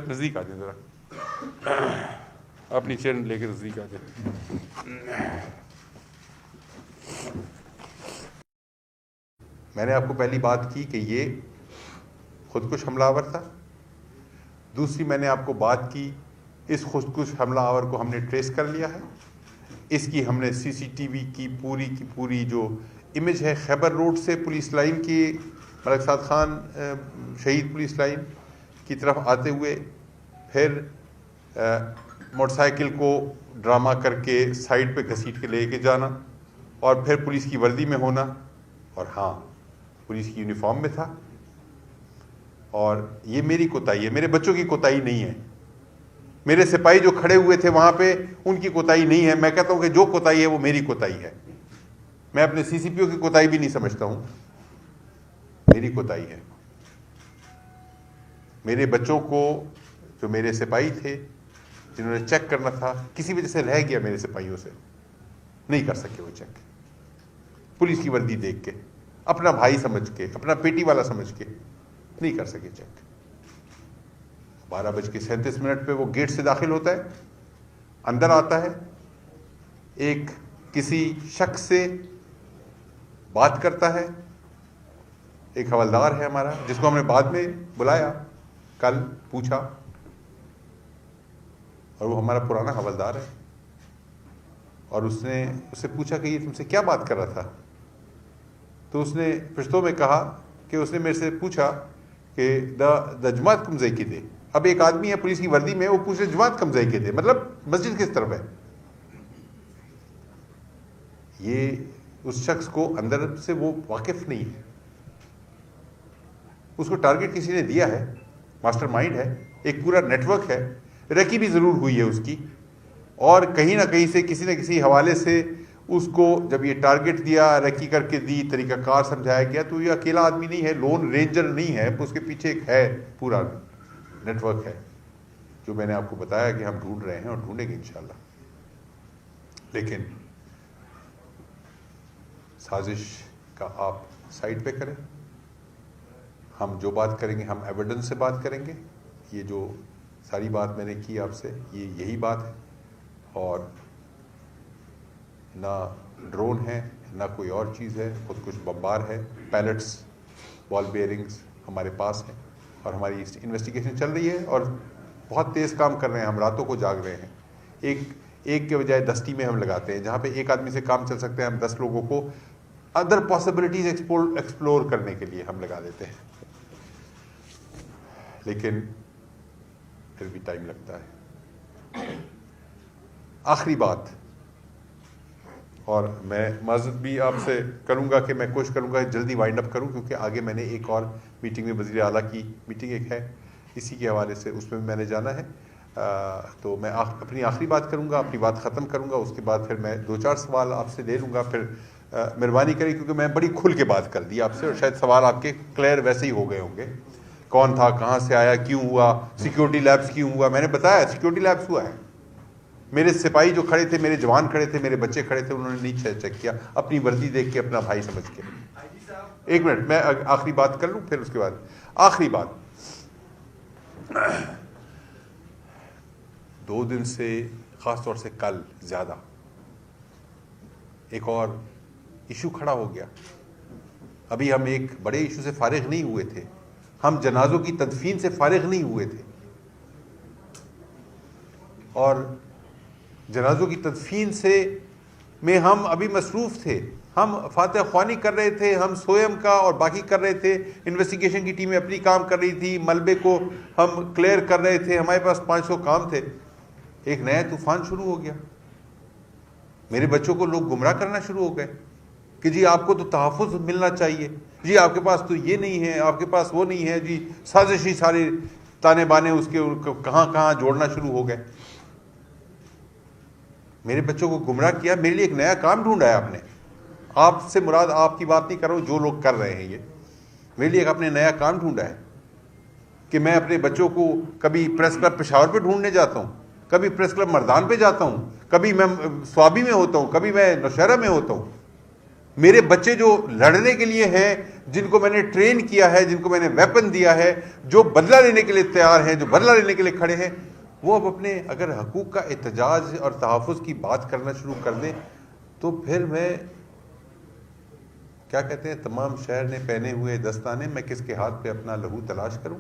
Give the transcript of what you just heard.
نزدیک آ جائیں ذرا، اپنی چیئر لے کے نزدیک آ جائیں. میں نے آپ کو پہلی بات کی کہ یہ خودکش حملہ آور تھا. دوسری میں نے آپ کو بات کی اس خودکش حملہ آور کو ہم نے ٹریس کر لیا ہے. اس کی ہم نے سی سی ٹی وی کی پوری جو امیج ہے خیبر روڈ سے پولیس لائن کی ملک سعد خان شہید پولیس لائن کی طرف آتے ہوئے پھر موٹر سائیکل کو ڈرامہ کر کے سائڈ پہ گھسیٹ کے لے کے جانا اور پھر پولیس کی وردی میں ہونا، اور ہاں پولیس کی یونیفارم میں تھا. اور یہ میری کوتاہی ہے، میرے بچوں کی کوتاہی نہیں ہے. میرے سپاہی جو کھڑے ہوئے تھے وہاں پہ ان کی کوتاہی نہیں ہے. میں کہتا ہوں کہ جو کوتاہی ہے وہ میری کوتاہی ہے. میں اپنے سی سی پی او کی کوتاہی بھی نہیں سمجھتا ہوں، میری کوتاہی ہے. میرے بچوں کو جو میرے سپاہی تھے جنہوں نے چیک کرنا تھا، کسی وجہ سے رہ گیا میرے سپاہیوں سے، نہیں کر سکے وہ چیک. پولیس کی وردی دیکھ کے، اپنا بھائی سمجھ کے، اپنا پیٹی والا سمجھ کے نہیں کر سکے چیک. 12:37 پہ وہ گیٹ سے داخل ہوتا ہے، اندر آتا ہے، ایک کسی شخص سے بات کرتا ہے. ایک حوالدار ہے ہمارا جس کو ہم نے بعد میں بلایا، کل پوچھا، اور وہ ہمارا پرانا حوالدار ہے. اور اس نے اس سے پوچھا کہ یہ تم سے کیا بات کر رہا تھا؟ تو اس نے پشتو میں کہا کہ اس نے میرے سے پوچھا کہ دا جماعت کم زئی کی دے. اب ایک آدمی ہے پولیس کی وردی میں، وہ پوچھ رہے جماعت کم زئی کے دے، مطلب مسجد کس طرف ہے. یہ اس شخص کو اندر سے وہ واقف نہیں ہے. اس کو ٹارگٹ کسی نے دیا ہے، ماسٹر مائنڈ ہے، ایک پورا نیٹ ورک ہے. ریکی بھی ضرور ہوئی ہے اس کی، اور کہیں نہ کہیں سے کسی نہ کسی حوالے سے اس کو جب یہ ٹارگٹ دیا، ریکی کر کے دی، طریقہ کار سمجھایا گیا، تو یہ اکیلا آدمی نہیں ہے، لون رینجر نہیں ہے، اس کے پیچھے ایک ہے پورا نیٹ ورک ہے جو میں نے آپ کو بتایا کہ ہم ڈھونڈ رہے ہیں اور ڈھونڈیں گے انشاءاللہ. لیکن سازش کا آپ سائڈ پہ کریں. ہم جو بات کریں گے ہم ایویڈنس سے بات کریں گے. یہ جو ساری بات میں نے کی آپ سے، یہ یہی بات ہے، اور نہ ڈرون ہے نہ کوئی اور چیز ہے، خود کچھ بمبار ہے. پیلٹس، بال بیئرنگز ہمارے پاس ہیں، اور ہماری انویسٹیگیشن چل رہی ہے اور بہت تیز کام کر رہے ہیں. ہم راتوں کو جاگ رہے ہیں. ایک کے بجائے 10 ٹیمیں ہم لگاتے ہیں. جہاں پہ ایک آدمی سے کام چل سکتے ہیں، ہم 10 لوگوں کو ادر پاسبلٹیز ایکسپلور کرنے کے لیے ہم لگا دیتے ہیں. لیکن پھر بھی ٹائم لگتا ہے. آخری بات، اور میں معذرت بھی آپ سے کروں گا کہ میں کوشش کروں گا جلدی وائنڈ اپ کروں، کیونکہ آگے میں نے ایک اور میٹنگ میں وزیر اعلیٰ کی میٹنگ ایک ہے اسی کے حوالے سے، اس میں نے جانا ہے. تو میں اپنی آخری بات کروں گا، اپنی بات ختم کروں گا. اس کے بعد پھر میں 2-4 سوال آپ سے لے لوں گا. پھر مہربانی کریں، کیونکہ میں بڑی کھل کے بات کر دی آپ سے، اور شاید سوال آپ کے کلیئر ویسے ہی ہو گئے ہوں گے. کون تھا، کہاں سے آیا، کیوں ہوا، سیکیورٹی لیبس کیوں ہوا. میں نے بتایا سیکیورٹی لیبس ہوا ہے. میرے سپاہی جو کھڑے تھے، میرے جوان کھڑے تھے، میرے بچے کھڑے تھے، انہوں نے نہیں چیک کیا، اپنی وردی دیکھ کے، اپنا بھائی سمجھ کے. ایک منٹ میں آخری بات کر لوں، پھر اس کے بعد آخری بات. 2 دن سے، خاص طور سے کل زیادہ، ایک اور ایشو کھڑا ہو گیا. ابھی ہم ایک بڑے ایشو سے فارغ نہیں ہوئے تھے. ہم جنازوں کی تدفین سے فارغ نہیں ہوئے تھے، اور جنازوں کی تدفین سے میں ہم ابھی مصروف تھے. ہم فاتح خوانی کر رہے تھے، ہم سوئم کا اور باقی کر رہے تھے. انویسٹیگیشن کی ٹیمیں اپنی کام کر رہی تھی، ملبے کو ہم کلیئر کر رہے تھے. ہمارے پاس 500 کام تھے. ایک نیا طوفان شروع ہو گیا. میرے بچوں کو لوگ گمراہ کرنا شروع ہو گئے کہ جی آپ کو تو تحفظ ملنا چاہیے، جی آپ کے پاس تو یہ نہیں ہے، آپ کے پاس وہ نہیں ہے، جی سازشی سارے تانے بانے اس کے کہاں کہاں جوڑنا شروع ہو گئے. میرے بچوں کو گمراہ کیا. میرے لیے ایک نیا کام ڈھونڈا ہے آپ نے. آپ سے مراد آپ کی بات نہیں کر رہا ہوں، جو لوگ کر رہے ہیں یہ. میرے لیے ایک آپ نے نیا کام ڈھونڈا ہے کہ میں اپنے بچوں کو کبھی پریس کلب پشاور پہ ڈھونڈنے جاتا ہوں، کبھی پریس کلب مردان پہ جاتا ہوں، کبھی میں سوابی میں ہوتا ہوں، کبھی میں نوشہرہ میں ہوتا ہوں. میرے بچے جو لڑنے کے لیے ہیں، جن کو میں نے ٹرین کیا ہے، جن کو میں نے ویپن دیا ہے، جو بدلہ لینے کے لیے تیار ہیں، جو بدلہ لینے کے لیے کھڑے ہیں، وہ اب اپنے اگر حقوق کا احتجاج اور تحفظ کی بات کرنا شروع کر دیں تو پھر میں کیا کہتے ہیں، تمام شہر نے پہنے ہوئے دستانے، میں کس کے ہاتھ پہ اپنا لہو تلاش کروں؟